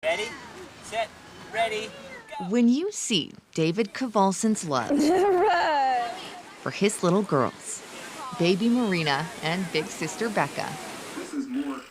Ready, set, ready, go. When you see David Kowalson's love for his little girls, baby Marina and big sister Becca,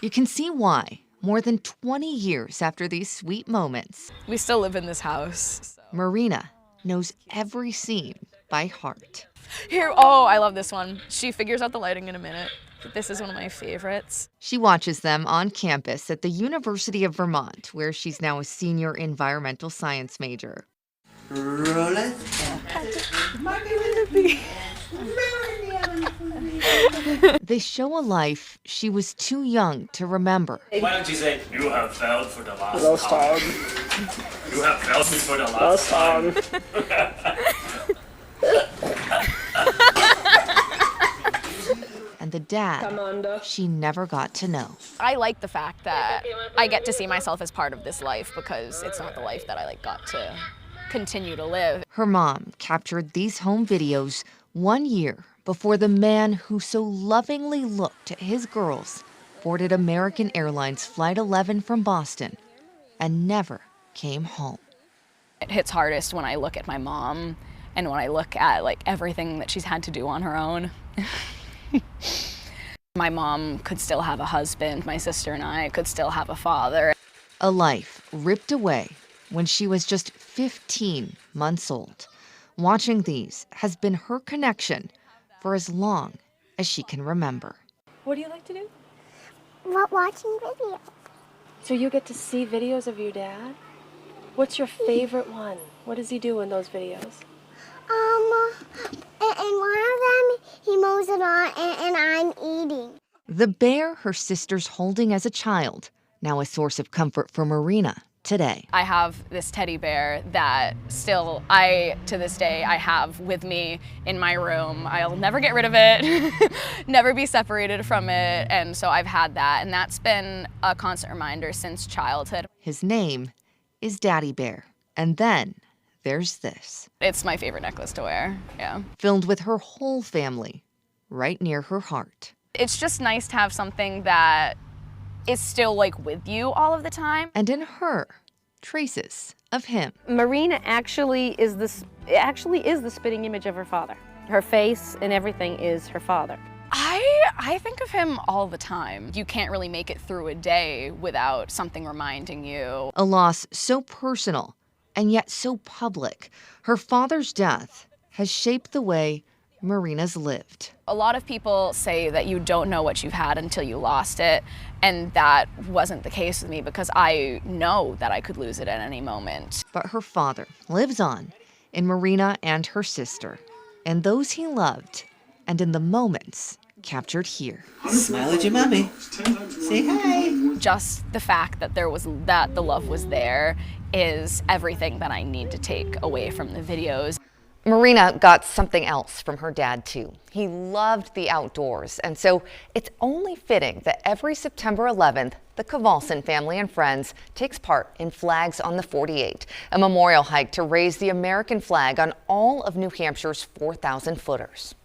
you can see why, more than 20 years after these sweet moments, we still live in this house. So. Marina knows every scene by heart. Here, oh, I love this one. She figures out the lighting in a minute. This is one of my favorites. She watches them on campus at the University of Vermont, where she's now a senior environmental science major. Roll it. They show a life she was too young to remember. Why don't you say, you have failed for the last time. You have failed me for the last time. And the dad she never got to know. I like the fact that I get to see myself as part of this life because it's not the life that I got to continue to live. Her mom captured these home videos 1 year before the man who so lovingly looked at his girls boarded American Airlines Flight 11 from Boston and never came home. It hits hardest when I look at my mom and when I look at everything that she's had to do on her own. My mom could still have a husband, my sister and I could still have a father. A life ripped away when she was just 15 months old. Watching these has been her connection for as long as she can remember. What do you like to do? Watching videos. So you get to see videos of your dad? What's your favorite one? What does he do in those videos? In one of them, he mows the lawn and I'm eating. The bear her sister's holding as a child, now a source of comfort for Marina today. I have this teddy bear that still, to this day, I have with me in my room. I'll never get rid of it, never be separated from it. And so I've had that, and that's been a constant reminder since childhood. His name is Daddy Bear. And then there's this. It's my favorite necklace to wear, yeah. Filmed with her whole family, right near her heart. It's just nice to have something that is still with you all of the time. And in her, traces of him. Marina actually is the spitting image of her father. Her face and everything is her father. I think of him all the time. You can't really make it through a day without something reminding you. A loss so personal and yet so public. Her father's death has shaped the way Marina's lived. A lot of people say that you don't know what you've had until you lost it, and that wasn't the case with me because I know that I could lose it at any moment. But her father lives on in Marina and her sister, and those he loved, and in the moments captured here. Smile at your mommy. Say hi. Just the fact that the love was there is everything that I need to take away from the videos. Marina got something else from her dad, too. He loved the outdoors, and so it's only fitting that every September 11th, the Kowalson family and friends takes part in Flags on the 48, a memorial hike to raise the American flag on all of New Hampshire's 4,000 footers.